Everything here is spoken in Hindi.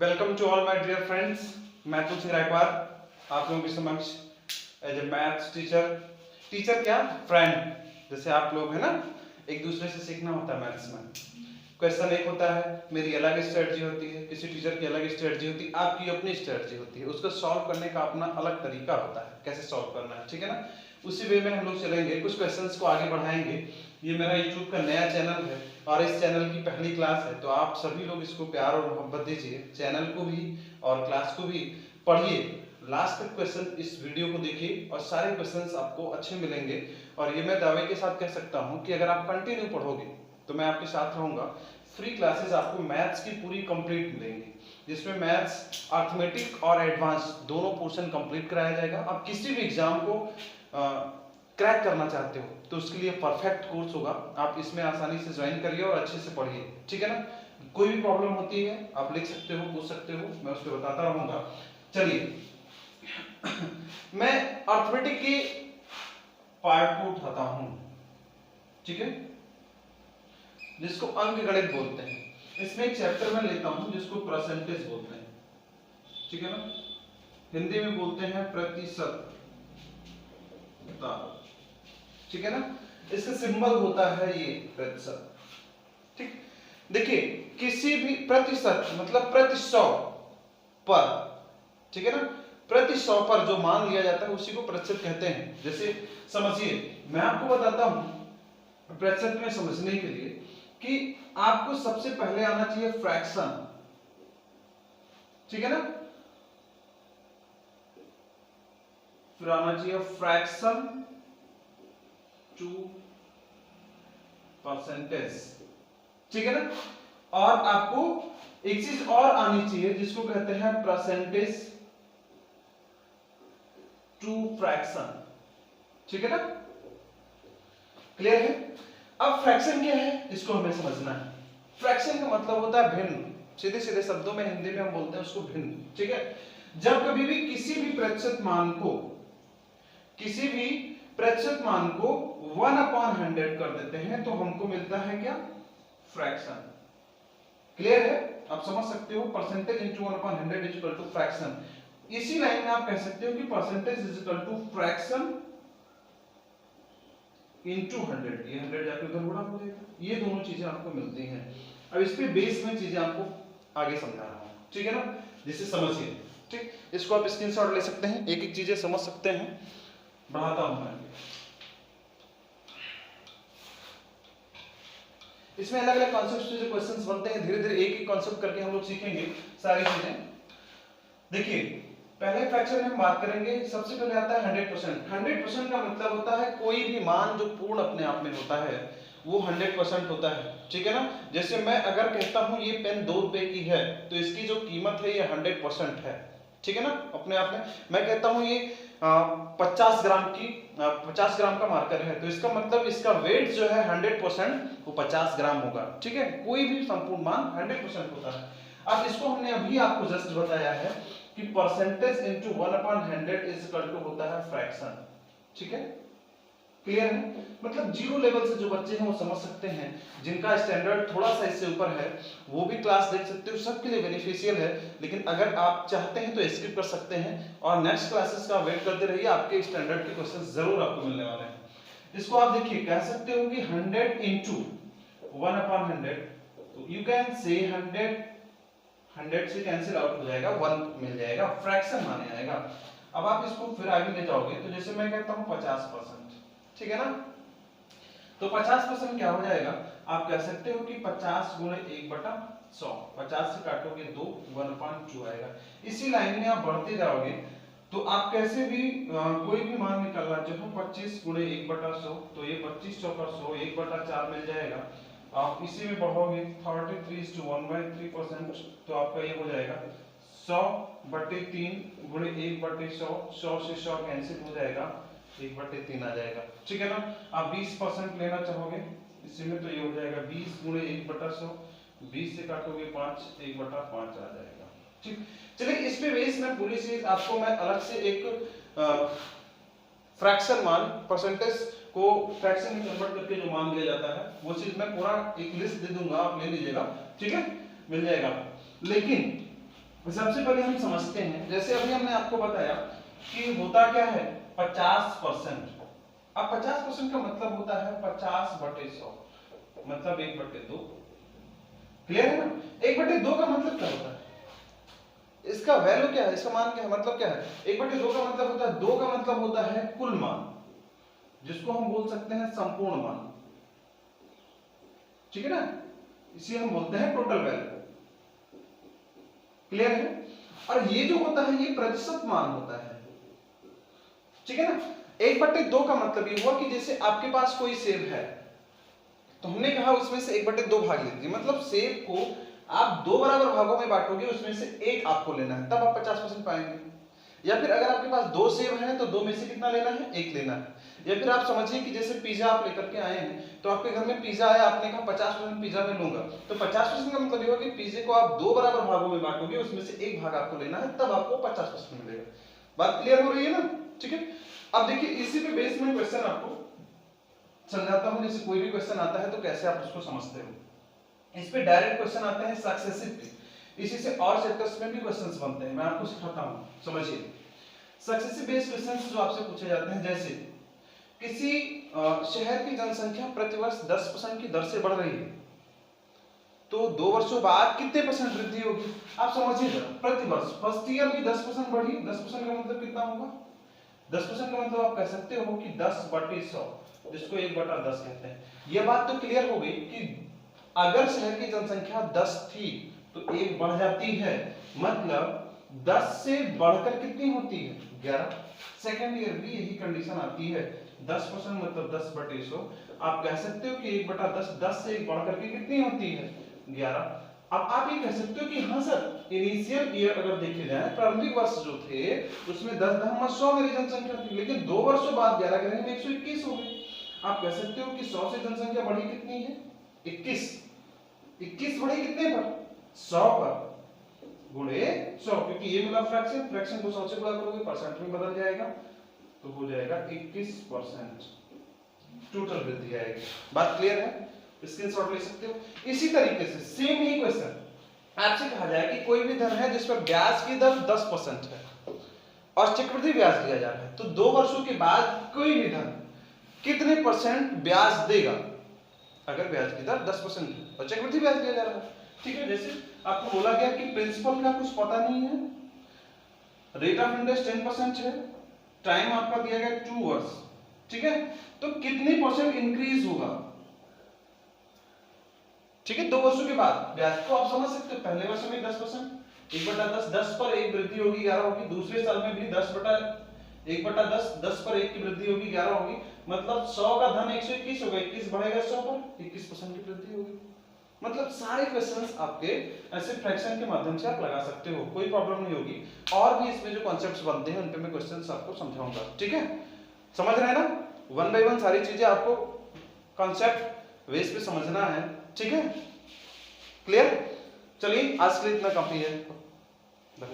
Welcome to all my dear friends. मैं तुलसी रायपाल आप लोगों के समक्ष एज ए मैथ्स टीचर क्या फ्रेंड, जैसे आप लोग है ना, एक दूसरे से सीखना होता है। मैथ्स में क्वेश्चन एक होता है, मेरी अलग स्ट्रेटजी होती है, किसी टीचर की अलग स्ट्रेटजी होती है, आपकी अपनी स्ट्रेटजी होती है। उसको सॉल्व करने का अपना अलग तरीका होता है, कैसे सॉल्व करना है, ठीक है ना। उसी वे में हम लोग चलेंगे, कुछ क्वेश्चंस को आगे बढ़ाएंगे। ये मेरा यूट्यूब का नया चैनल है और इस चैनल की पहली क्लास है, तो आप सभी लोग इसको प्यार और मोहब्बत दीजिए, चैनल को भी और क्लास को भी पढ़िए। लास्ट तक क्वेश्चन इस वीडियो को देखिए और सारे क्वेश्चंस आपको अच्छे मिलेंगे। और ये मैं दावे के साथ कह सकता हूँ कि अगर आप कंटिन्यू पढ़ोगे तो मैं आपके साथ रहूंगा। फ्री क्लासेस आपको मैथ्स की पूरी कंप्लीट मिलेंगी, जिसमें मैथ्स अर्थमेटिक और एडवांस दोनों पोर्शन कंप्लीट कराया जाएगा। आप किसी भी एग्जाम को क्रैक करना चाहते हो तो उसके लिए परफेक्ट कोर्स होगा। आप इसमें आसानी से ज्वाइन करिए और अच्छे से पढ़िए, ठीक है ना। कोई भी प्रॉब्लम होती है आप लिख सकते हो, पूछ सकते हो, मैं उस पर बताता रहूंगा। चलिए मैं अर्थमेटिक की पार्ट को उठाता हूं, ठीक है, जिसको अंक गणित बोलते हैं। इसमें एक चैप्टर में लेता हूं जिसको परसेंटेज बोलते हैं, ठीक है ना। हिंदी में बोलते हैं प्रतिशत, ठीक है ना। इसका सिंबल होता है ये प्रतिशत, ठीक। देखिए किसी भी प्रतिशत मतलब प्रति 100 पर, ठीक है ना, प्रति 100 पर जो मान लिया जाता है उसी को प्रतिशत कहते हैं। जैसे समझिए, मैं आपको बताता हूं प्रतिशत में समझने के लिए कि आपको सबसे पहले आना चाहिए फ्रैक्शन, ठीक है ना। फिर आना चाहिए फ्रैक्शन टू परसेंटेज, ठीक है ना। और आपको एक चीज और आनी चाहिए जिसको कहते हैं परसेंटेज टू फ्रैक्शन, ठीक है ना। क्लियर है। अब फ्रैक्शन क्या है इसको हमें समझना है। फ्रैक्शन का मतलब होता है भिन्न, सीधे सीधे शब्दों में हिंदी में हम बोलते हैं उसको भिन्न, ठीक है। जब कभी भी किसी भी प्रतिशत मान को 1/100 कर देते हैं तो हमको मिलता है क्या, फ्रैक्शन। क्लियर है, आप समझ सकते हो। Percentage into 1/100 is equal to fraction. इसी लाइन में आप कह सकते हो कि percentage is equal to fraction into 100। ये 100 जाके उधर गुणा हो जाएगा। ये दोनों चीजें आपको मिलती हैं। अब इस पे बेस में चीजें आपको आगे समझा रहा हूं, ठीक है ना, जिससे समझिए, ठीक। इसको आप स्क्रीनशॉट ले सकते हैं, एक एक चीजें समझ सकते हैं। बढ़ाता हूं मैं। इसमें अलग अलग कॉन्सेप्ट्स पे जो क्वेश्चंस बनते हैं, धीरे धीरे एक एक कॉन्सेप्ट करके हम लोग सीखेंगे सारी चीजें। देखिए पहले फ्रैक्शन में हम बात करेंगे, सबसे पहले आता है 100%। 100% का मतलब होता है कोई भी मान जो पूर्ण अपने आप में होता है वो 100% होता है, ठीक है ना। जैसे मैं अगर कहता हूं ये पेन 2 रुपए की है तो इसकी जो कीमत है ये 100% है, ठीक है ना, अपने आप में। मैं कहता हूं ये 50 ग्राम का मार्कर है तो इसका मतलब इसका वेट जो है 100% वो 50 ग्राम होगा, ठीक है। कोई भी संपूर्ण मान 100% होता है। अब इसको हमने अभी आपको जस्ट बताया है कि percentage into 1/100 is equal to होता है फ्रैक्शन, ठीक है। क्लियर है। मतलब जीरो लेवल से जो बच्चे हैं वो समझ सकते हैं, जिनका स्टैंडर्ड थोड़ा सा इससे ऊपर है वो भी क्लास देख सकते हो, सबके लिए बेनिफिशियल है। लेकिन अगर आप चाहते हैं तो स्किप कर सकते हैं और नेक्स्ट क्लासेस का वेट करते रहिए, आपके स्टैंडर्ड के क्वेश्चन जरूर आपको मिलने वाले हैं। इसको आप देखिए कह सकते हो कि 100 इंटू 1/100, तो यू कैन से 100 से कैंसिल आउट हो जाएगा, 1 मिल जाएगा, फ्रैक्शन माने आएगा। अब आप इसको फिर आगे ले जाओगे तो जैसे मैं कहता हूं 50%, ठीक है ना। तो 50% क्या हो जाएगा, आप कह सकते हो कि 50 गुणे 1/100, 50 से काटोगे 2, 1/2 आएगा। इसी लाइन में आप बढ़ते जाओगे तो आप कैसे भी कोई भी मान निकालना चाहो, 25 गुणे 1/100 तो ये 25 × 100 1/4 मिल जाएगा। आप इसी में बढ़ोगे 33:1/3% तो आपका ये हो जाएगा 100/3 गुणे 1/100, 100 से 100 कैंसिल हो जाएगा, 1/3 आ जाएगा, ठीक है ना। आप 20% लेना चाहोगे इसी में तो ये हो जाएगा 20 गुणे 1/100, 20 से काटोगे 5, 1/5 आ जाएगा, ठीक। चलिए इस पे बेस में पूरी चीज आपको मैं अलग से एक फ्रैक्शन मान, परसेंटेज को फ्रैक्शन में कन्वर्ट करके जो मान दिया जाता है वो चीज मैं पूरा एक लिस्ट दे दूंगा, आप ले लीजिएगा, ठीक है, मिल जाएगा। लेकिन सबसे पहले हम समझते हैं, जैसे अभी हमने आपको बताया कि होता क्या है 50%। अब 50% का मतलब होता है 50/100, मतलब 1/2। क्लियर है ना? 1/2 का मतलब क्या होता है, इसका वैल्यू क्या है, इसका मान क्या है, मतलब क्या है? 1/2 का मतलब होता है, 2 का मतलब होता है कुल मान, जिसको हम बोल सकते हैं संपूर्ण मान। ठीक है ना? इसे हम बोलते हैं टोटल वैल्यू। क्लियर है? और ये जो होता है ये प्रतिशत मान होता है। ठीक है ना? 1/2 का मतलब ये हुआ कि जैसे आपके पास कोई सेब है, तो हमने कहा उसमें से 1/2 भाग लीजिए, मतलब सेब को आप 2 बराबर भागों में बांटोगे, उसमें से एक आपको लेना है, तब आप 50% पाएंगे। या फिर अगर आपके पास 2 सेब हैं तो 2 में से कितना लेना है, 1 लेना है। या फिर आप समझिए कि जैसे पिज्जा आप लेकर के आए हैं, तो आपके घर में पिज्जा आया, आपने कहा 50% पिज्जा में लूंगा, तो 50% का मतलब ये होगा कि पिज्जे को आप 2 बराबर भागों में बांटोगे, उसमें से एक भाग आपको लेना है, तब आपको 50% मिलेगा। बात क्लियर हो रही है ना? ठीक है। अब देखिए इसी पे बेस में क्वेश्चन आपको समझाता हूं, जैसे कोई भी क्वेश्चन आता है तो कैसे आप उसको समझते हो। इस पे डायरेक्ट क्वेश्चन आते हैं सक्सेसिव पे, इसी से और चैप्टर्स में भी क्वेश्चंस बनते हैं, मैं आपको सिखाता हूं, समझिए। सक्सेसिव बेस्ड क्वेश्चंस जो आपसे पूछे जाते हैं, जैसे किसी शहर की जनसंख्या प्रतिवर्ष 10% की दर से बढ़ रही है, तो 2 वर्षों बाद कितने परसेंट वृद्धि होगी? आप समझिए जरा, प्रतिवर्ष फर्स्ट ईयर में 10% बढ़ी, 10% का मतलब कितना होगा? 10% का मतलब आप कह सकते हो कि 10/100, जिसको 1/10 कहते हैं। यह बात तो क्लियर हो गई कि अगर शहर की जनसंख्या 10 थी तो 1 बढ़ जाती है, मतलब 10 से बढ़कर कितनी होती है? 11। सेकंड ईयर भी यही कंडीशन आती है, 10% मतलब 10/100। आप कह सकते हो कि 1/10, 10 से 1 बढ़कर के कितनी होती है? 11। अब आप ये कह सकते हो कि हाँ सर, इनिशियल ईयर अगर देखे जाए, प्रारंभिक वर्ष जो थे उसमें 10 मेरी जनसंख्या थी, लेकिन 2 वर्षों बाद 11 के में 121 हो गई। आप कह सकते हो कि 100 से जनसंख्या बढ़ी कितनी है? 21। 21 बढ़ी कितने पर? 100 पर, गुणे 100, क्योंकि ये मिला फ्रैक्शन, फ्रैक्शन को 100 से गुणा करोगे परसेंट में बदल जाएगा, तो हो जाएगा 21% टोटल वृद्धि आएगी। बात क्लियर है? स्क्रीनशॉट ले सकते हो। इसी तरीके से सेम ही क्वेश्चन आपसे कहा जाए कि कोई भी धन है जिस पर ब्याज की दर 10% है और चक्रवृद्धि ब्याज दिया जा रहा है, तो 2 वर्षों के बाद कोई भी धन कितने परसेंट ब्याज देगा? अगर ब्याज की दर 10% है और चक्रवृद्धि ब्याज दिया जा रहा है। ठीक है, जैसे आपको बोला गया कि प्रिंसिपल का कुछ पता नहीं है, रेट ऑफ इंटरेस्ट 10% है, टाइम आपका दिया गया 2 वर्ष। ठीक है, तो कितने परसेंट इंक्रीज होगा? ठीक है, 2 वर्षों के बाद ब्याज को आप समझ सकते हो, पहले वर्ष में 10%, 1/10, 10 पर 1 वृद्धि होगी 11 होगी, दूसरे साल में भी 1/10, 10 पर 1 की वृद्धि होगी 11 होगी, मतलब 100 का धन 121 होगा, 21 बढ़ेगा 100 पर, 21% की वृद्धि होगी। मतलब सारे क्वेश्चंस आपके ऐसे फ्रैक्शन के माध्यम से आप लगा सकते हो, कोई प्रॉब्लम नहीं होगी। और भी इसमें जो कॉन्सेप्ट्स बनते हैं उन पे मैं क्वेश्चंस आपको समझाऊंगा। ठीक है, समझ रहे हैं ना? 1 बाय 1 सारी चीजें आपको कॉन्सेप्ट बेस पे समझना है। ठीक है, क्लियर? चलिए आज के लिए इतना काफी है।